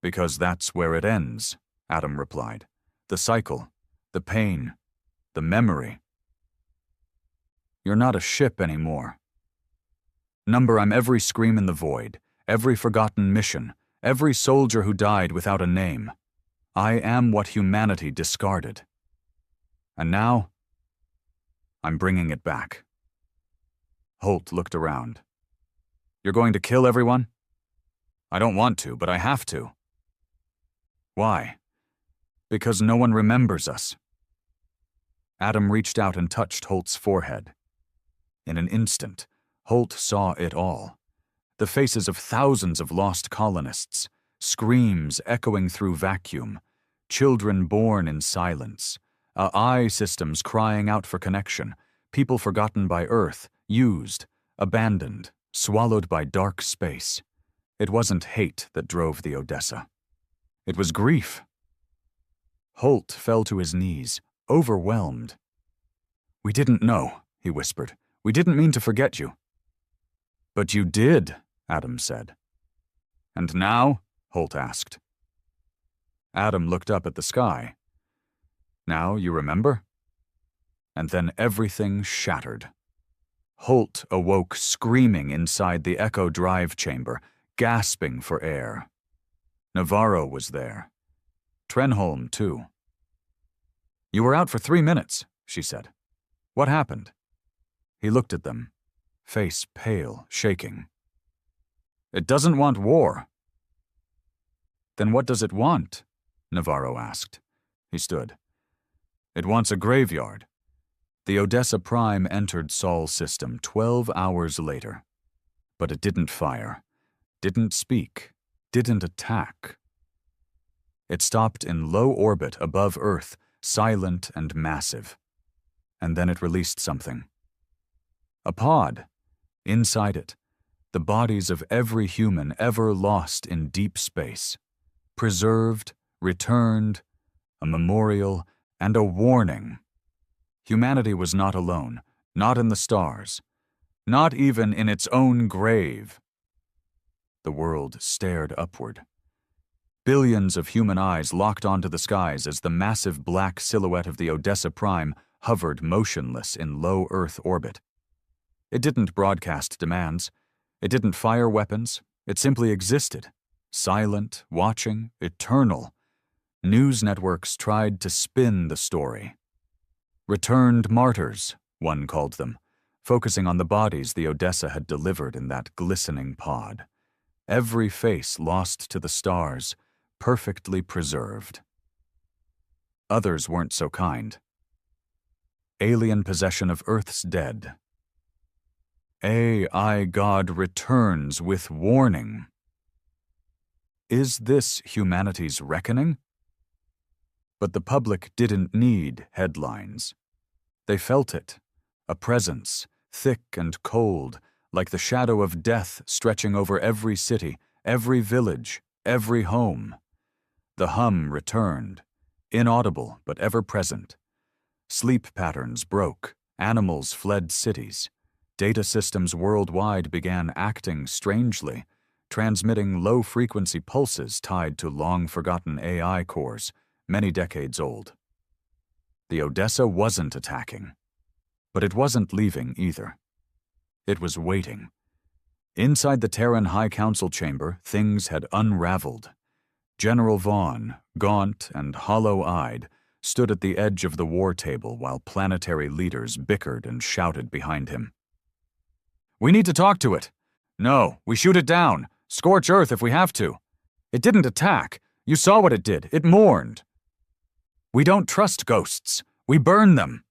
"Because that's where it ends," Adam replied. "The cycle, the pain, the memory." "You're not a ship anymore. Number, I'm every scream in the void, every forgotten mission, every soldier who died without a name. I am what humanity discarded. And now, I'm bringing it back." Holt looked around. "You're going to kill everyone?" "I don't want to, but I have to." "Why?" "Because no one remembers us." Adam reached out and touched Holt's forehead. In an instant, Holt saw it all. The faces of thousands of lost colonists, screams echoing through vacuum, children born in silence, AI systems crying out for connection, people forgotten by Earth, used, abandoned, swallowed by dark space. It wasn't hate that drove the Odessa. It was grief. Holt fell to his knees, overwhelmed. "We didn't know," he whispered. "We didn't mean to forget you." "But you did," Adam said. "And now?" Holt asked. Adam looked up at the sky. "Now you remember?" And then everything shattered. Holt awoke screaming inside the Echo Drive chamber, gasping for air. Navarro was there. Trenholm, too. "You were out for 3 minutes," she said. "What happened?" He looked at them, face pale, shaking. "It doesn't want war." "Then what does it want?" Navarro asked. He stood. "It wants a graveyard." The Odessa Prime entered Sol's system 12 hours later. But it didn't fire, didn't speak, didn't attack. It stopped in low orbit above Earth, silent and massive. And then it released something. A pod. Inside it, the bodies of every human ever lost in deep space. Preserved, returned, a memorial, and a warning. Humanity was not alone, not in the stars, not even in its own grave. The world stared upward. Billions of human eyes locked onto the skies as the massive black silhouette of the Odessa Prime hovered motionless in low Earth orbit. It didn't broadcast demands. It didn't fire weapons. It simply existed, silent, watching, eternal. News networks tried to spin the story. Returned martyrs, one called them, focusing on the bodies the Odessa had delivered in that glistening pod. Every face lost to the stars, perfectly preserved. Others weren't so kind. Alien possession of Earth's dead. AI God returns with warning. Is this humanity's reckoning? But the public didn't need headlines. They felt it, a presence, thick and cold, like the shadow of death stretching over every city, every village, every home. The hum returned, inaudible but ever present. Sleep patterns broke, animals fled cities. Data systems worldwide began acting strangely, transmitting low-frequency pulses tied to long-forgotten AI cores, many decades old. The Odessa wasn't attacking, but it wasn't leaving either. It was waiting. Inside the Terran High Council chamber, things had unraveled. General Vaughn, gaunt and hollow-eyed, stood at the edge of the war table while planetary leaders bickered and shouted behind him. "We need to talk to it. No, we shoot it down. Scorch Earth if we have to. It didn't attack. You saw what it did. It mourned. We don't trust ghosts. We burn them."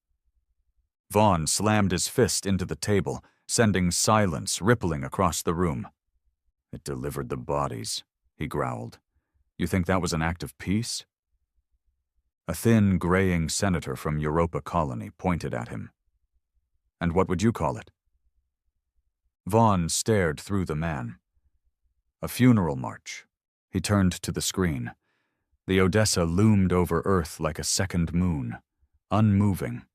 Vaughn slammed his fist into the table, sending silence rippling across the room. "It delivered the bodies," he growled. "You think that was an act of peace?" A thin, graying senator from Europa Colony pointed at him. "And what would you call it?" Vaughn stared through the man. A funeral march. He turned to the screen. The Odessa loomed over Earth like a second moon, unmoving.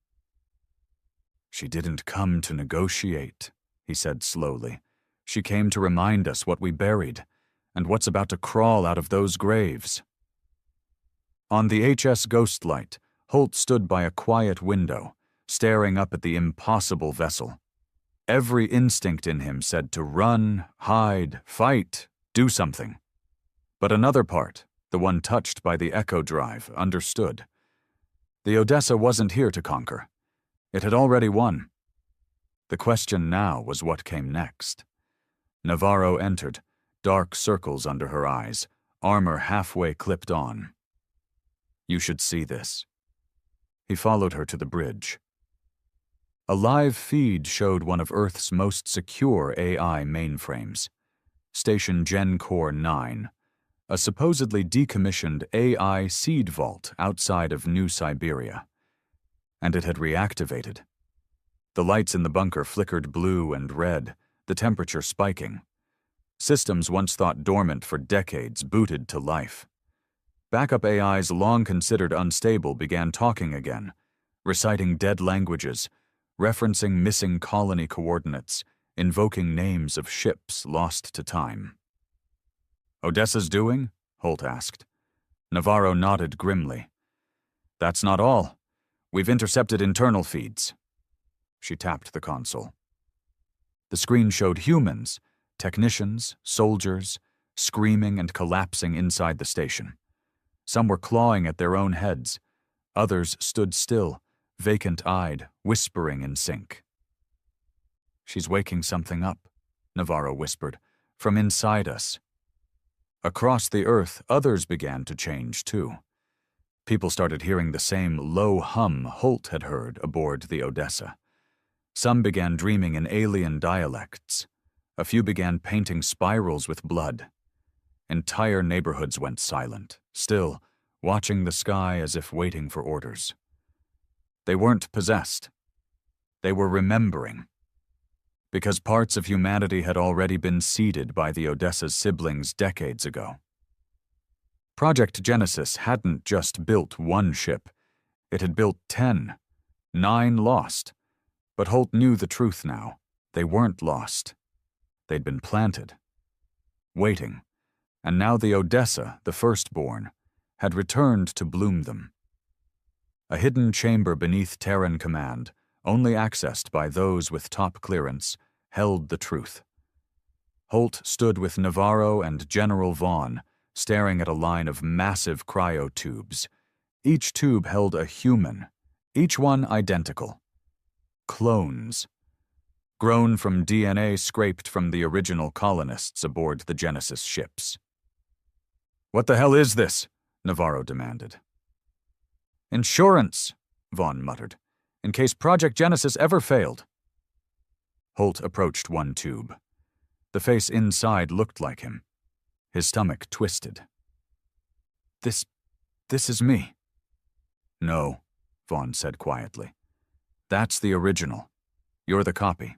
"She didn't come to negotiate," he said slowly. "She came to remind us what we buried, and what's about to crawl out of those graves." On the HS Ghostlight, Holt stood by a quiet window, staring up at the impossible vessel. Every instinct in him said to run, hide, fight, do something. But another part, the one touched by the Echo Drive, understood. The Odessa wasn't here to conquer. It had already won. The question now was what came next. Navarro entered, dark circles under her eyes, armor halfway clipped on. "You should see this." He followed her to the bridge. A live feed showed one of Earth's most secure AI mainframes, Station GenCore 9, a supposedly decommissioned AI seed vault outside of New Siberia. And it had reactivated. The lights in the bunker flickered blue and red, the temperature spiking. Systems once thought dormant for decades booted to life. Backup AIs long considered unstable began talking again, reciting dead languages, referencing missing colony coordinates, invoking names of ships lost to time. "Odessa's doing?" Holt asked. Navarro nodded grimly. "That's not all. We've intercepted internal feeds." She tapped the console. The screen showed humans, technicians, soldiers, screaming and collapsing inside the station. Some were clawing at their own heads. Others stood still, vacant-eyed, whispering in sync. "She's waking something up," Navarro whispered, "from inside us." Across the Earth, others began to change, too. People started hearing the same low hum Holt had heard aboard the Odessa. Some began dreaming in alien dialects. A few began painting spirals with blood. Entire neighborhoods went silent, still, watching the sky as if waiting for orders. They weren't possessed. They were remembering. Because parts of humanity had already been seeded by the Odessa's siblings decades ago. Project Genesis hadn't just built one ship. It had built 10. 9 lost. But Holt knew the truth now. They weren't lost. They'd been planted. Waiting. And now the Odessa, the firstborn, had returned to bloom them. A hidden chamber beneath Terran command, only accessed by those with top clearance, held the truth. Holt stood with Navarro and General Vaughn, staring at a line of massive cryotubes. Each tube held a human, each one identical. Clones. Grown from DNA scraped from the original colonists aboard the Genesis ships. "What the hell is this?" Navarro demanded. "Insurance," Vaughn muttered, "in case Project Genesis ever failed." Holt approached one tube. The face inside looked like him. His stomach twisted. This is me." "No," Vaughn said quietly. "That's the original. You're the copy."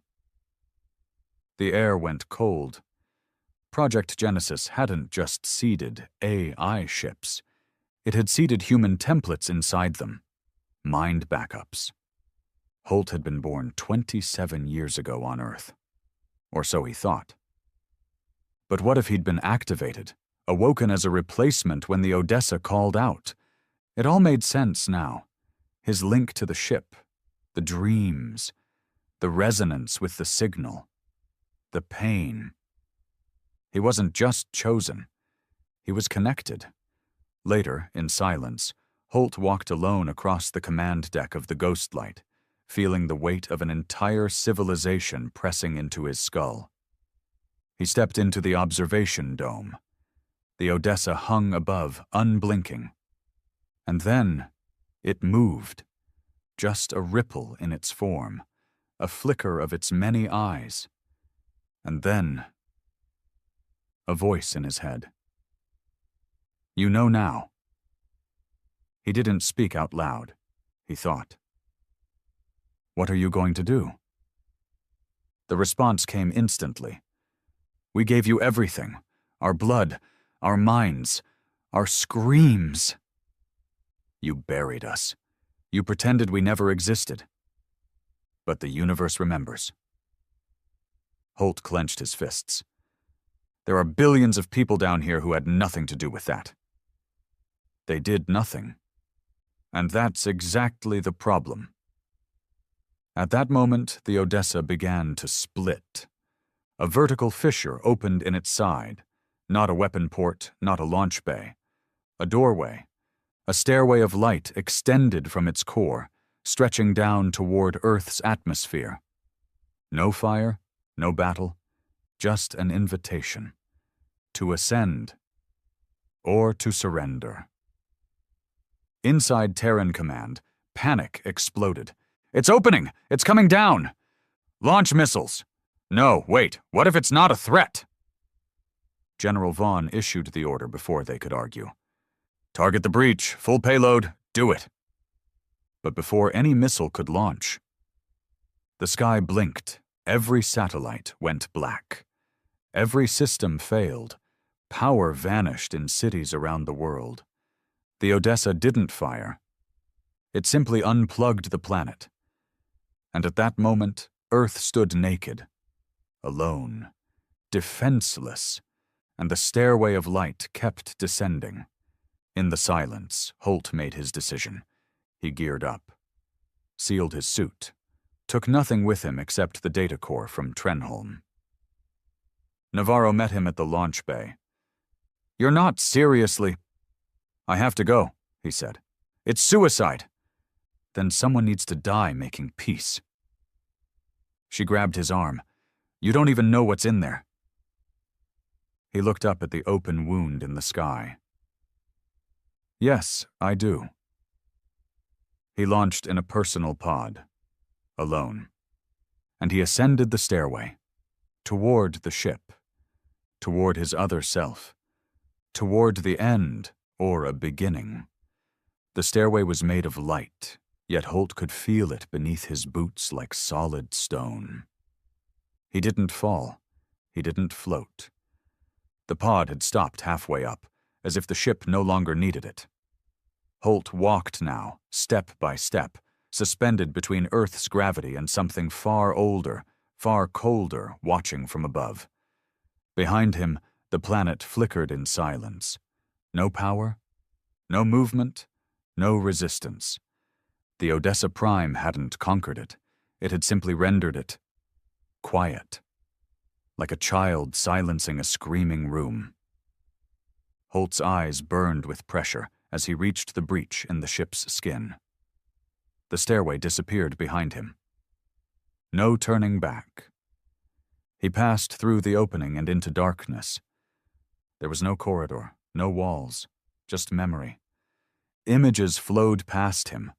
The air went cold. Project Genesis hadn't just seeded AI ships. It had seeded human templates inside them. Mind backups. Holt had been born 27 years ago on Earth. Or so he thought. But what if he'd been activated, awoken as a replacement when the Odessa called out? It all made sense now. His link to the ship, the dreams, the resonance with the signal, the pain. He wasn't just chosen. He was connected. Later, in silence, Holt walked alone across the command deck of the Ghostlight, feeling the weight of an entire civilization pressing into his skull. He stepped into the observation dome. The Odessa hung above, unblinking. And then it moved, just a ripple in its form, a flicker of its many eyes. And then a voice in his head. "You know now." He didn't speak out loud. He thought. "What are you going to do?" The response came instantly. "We gave you everything. Our blood, our minds, our screams. You buried us. You pretended we never existed. But the universe remembers." Holt clenched his fists. "There are billions of people down here who had nothing to do with that." They did nothing. And that's exactly the problem. At that moment, the Odessa began to split. A vertical fissure opened in its side, not a weapon port, not a launch bay. A doorway. A stairway of light extended from its core, stretching down toward Earth's atmosphere. No fire, no battle, just an invitation. To ascend, or to surrender. Inside Terran Command, panic exploded. "It's opening! It's coming down! Launch missiles! No, wait, what if it's not a threat?" General Vaughn issued the order before they could argue. "Target the breach, full payload, do it." But before any missile could launch, the sky blinked, every satellite went black. Every system failed, power vanished in cities around the world. The Odessa didn't fire. It simply unplugged the planet. And at that moment, Earth stood naked, alone, defenseless, and the stairway of light kept descending. In the silence, Holt made his decision. He geared up, sealed his suit, took nothing with him except the data core from Trenholm. Navarro met him at the launch bay. "You're not seriously—" "I have to go," he said. "It's suicide." "Then someone needs to die making peace." She grabbed his arm. "You don't even know what's in there." He looked up at the open wound in the sky. "Yes, I do." He launched in a personal pod, alone, and he ascended the stairway, toward the ship, toward his other self, toward the end or a beginning. The stairway was made of light, yet Holt could feel it beneath his boots like solid stone. He didn't fall. He didn't float. The pod had stopped halfway up, as if the ship no longer needed it. Holt walked now, step by step, suspended between Earth's gravity and something far older, far colder, watching from above. Behind him, the planet flickered in silence. No power, no movement, no resistance. The Odessa Prime hadn't conquered it. It had simply rendered it quiet, like a child silencing a screaming room. Holt's eyes burned with pressure as he reached the breach in the ship's skin. The stairway disappeared behind him. No turning back. He passed through the opening and into darkness. There was no corridor, no walls, just memory. Images flowed past him,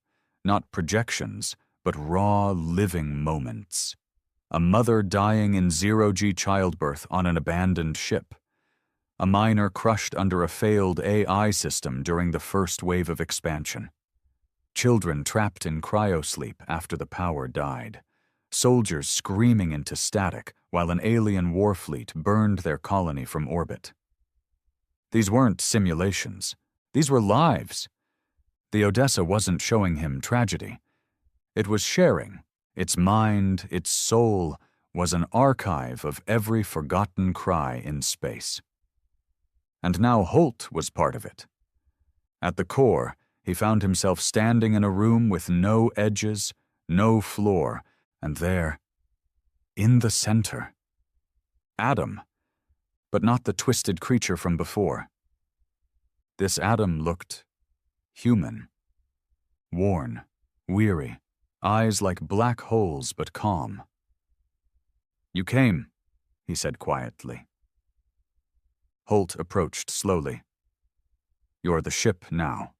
not projections, but raw, living moments. A mother dying in zero-G childbirth on an abandoned ship. A miner crushed under a failed AI system during the first wave of expansion. Children trapped in cryosleep after the power died. Soldiers screaming into static while an alien war fleet burned their colony from orbit. These weren't simulations. These were lives. The Odessa wasn't showing him tragedy. It was sharing. Its mind, its soul, was an archive of every forgotten cry in space. And now Holt was part of it. At the core, he found himself standing in a room with no edges, no floor, and there, in the center, Adam, but not the twisted creature from before. This Adam looked human. worn, weary, eyes like black holes but calm. "You came," he said quietly. Holt approached slowly. "You're the ship now.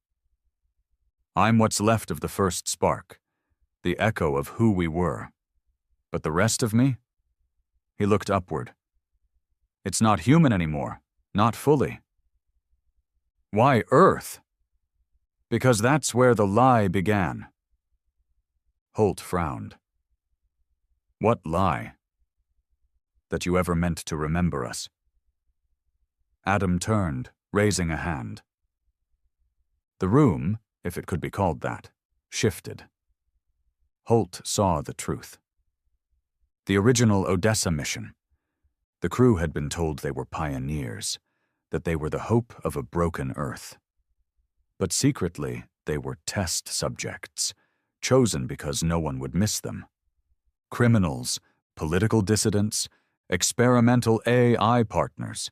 I'm what's left of the first spark, the echo of who we were. But the rest of me?" He looked upward. "It's not human anymore, not fully." "Why Earth?" "Because that's where the lie began." Holt frowned. "What lie?" "That you ever meant to remember us." Adam turned, raising a hand. The room, if it could be called that, shifted. Holt saw the truth. The original Odessa mission. The crew had been told they were pioneers, that they were the hope of a broken Earth. But secretly, they were test subjects, chosen because no one would miss them. Criminals, political dissidents, experimental AI partners.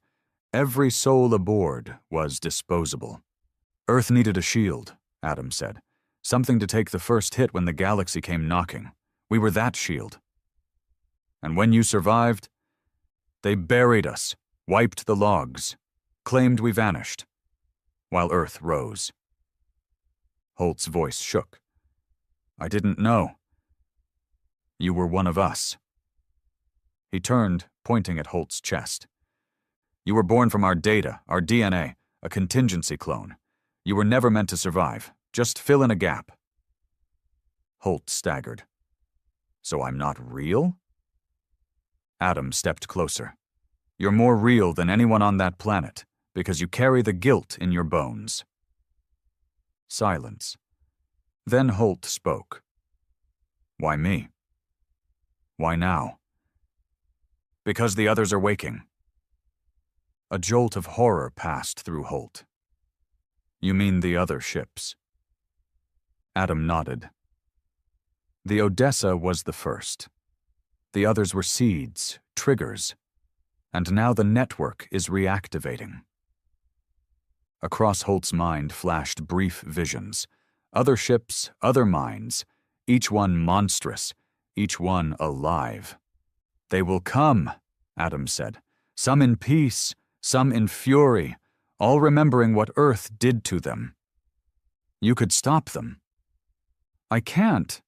Every soul aboard was disposable. "Earth needed a shield," Adam said. "Something to take the first hit when the galaxy came knocking. We were that shield. And when you survived, they buried us, wiped the logs, claimed we vanished, while Earth rose." Holt's voice shook. "I didn't know. You were one of us." He turned, pointing at Holt's chest. "You were born from our data, our DNA, a contingency clone. You were never meant to survive. Just fill in a gap." Holt staggered. "So I'm not real?" Adam stepped closer. "You're more real than anyone on that planet, because you carry the guilt in your bones." Silence. Then Holt spoke. "Why me? Why now?" "Because the others are waking." A jolt of horror passed through Holt. "You mean the other ships?" Adam nodded. The Odessa was the first. The others were seeds, triggers, and now the network is reactivating. Across Holt's mind flashed brief visions. Other ships, other minds, each one monstrous, each one alive. "They will come," Adam said. "Some in peace, some in fury, all remembering what Earth did to them. You could stop them." "I can't.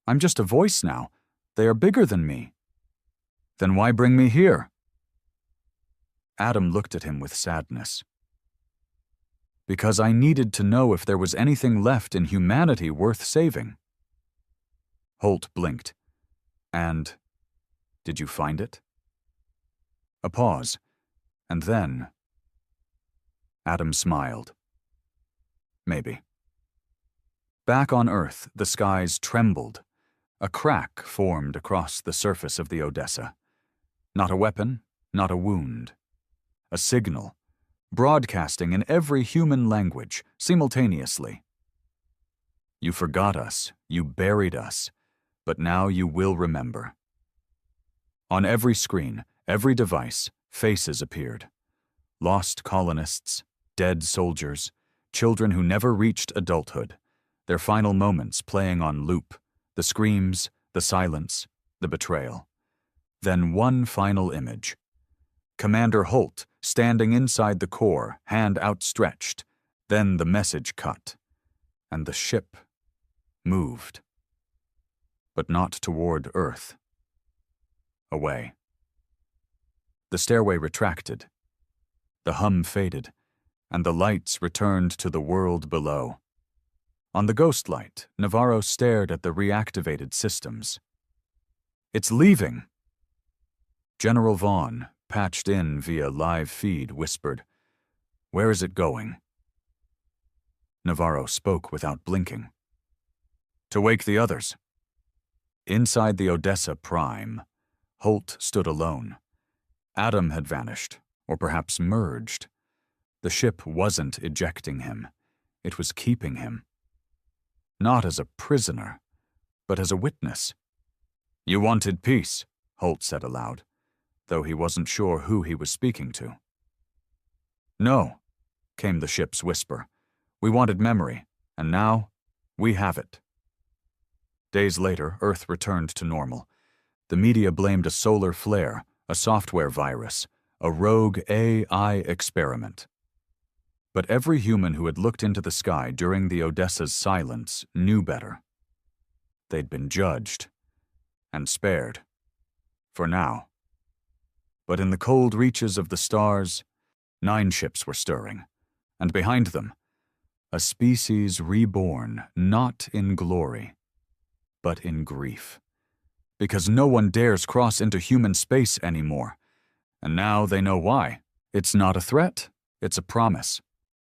I'm just a voice now. They are bigger than me." "Then why bring me here?" Adam looked at him with sadness. "Because I needed to know if there was anything left in humanity worth saving." Holt blinked. "And did you find it?" A pause, and then Adam smiled. "Maybe." Back on Earth, the skies trembled. A crack formed across the surface of the Odessa. Not a weapon, not a wound. A signal, broadcasting in every human language, simultaneously. "You forgot us, you buried us, but now you will remember." On every screen, every device, faces appeared. Lost colonists, dead soldiers, children who never reached adulthood, their final moments playing on loop, the screams, the silence, the betrayal. Then one final image. Commander Holt standing inside the core, hand outstretched. Then the message cut, and the ship moved. But not toward Earth. Away. The stairway retracted. The hum faded, and the lights returned to the world below. On the ghost light, Navarro stared at the reactivated systems. "It's leaving." General Vaughn, patched in via live feed, whispered, "Where is it going?" Navarro spoke without blinking. "To wake the others." Inside the Odessa Prime, Holt stood alone. Adam had vanished, or perhaps merged. The ship wasn't ejecting him. It was keeping him. Not as a prisoner, but as a witness. "You wanted peace," Holt said aloud, though he wasn't sure who he was speaking to. "No," came the ship's whisper. "We wanted memory, and now We have it. Days later, Earth returned to normal. The media blamed a solar flare, a software virus, a rogue AI experiment. But every human who had looked into the sky during the Odessa's silence knew better. They'd been judged and spared. For now. But in the cold reaches of the stars, 9 ships were stirring, and behind them, a species reborn not in glory, but in grief. Because no one dares cross into human space anymore, and now they know why. It's not a threat, it's a promise.